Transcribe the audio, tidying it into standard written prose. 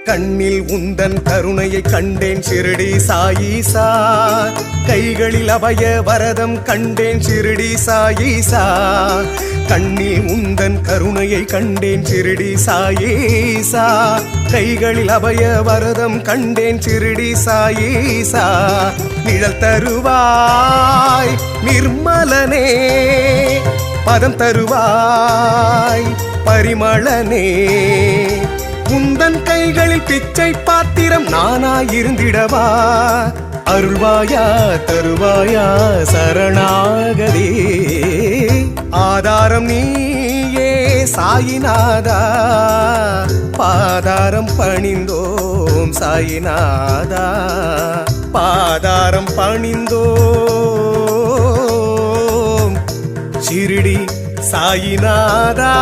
கண்ணில் உந்தன் கருணையை கண்டேன் ஷிரடி சாயீசா, கைகளில் அபய வரதம் கண்டேன் ஷிரடி சாயீசா. கண்ணில் உந்தன் கருணையை கண்டேன் ஷிரடி சாயீசா, கைகளில் அபய வரதம் கண்டேன் ஷிரடி சாயீசா. நிழல் தருவாய் நிர்மலனே, பதம் தருவாய் பரிமளனே. உந்தன் கைகளில் பிச்சை பாத்திரம் நானாயிருந்திடவா, அருள்வாயா தருவாயா சரணாகதே. ஆதாரம் நீயே சாயிநாதா, பாதாரம் பணிந்தோம் சாயிநாதா, பாதாரம் பணிந்தோம் ஷிரடி சாயிநாதா.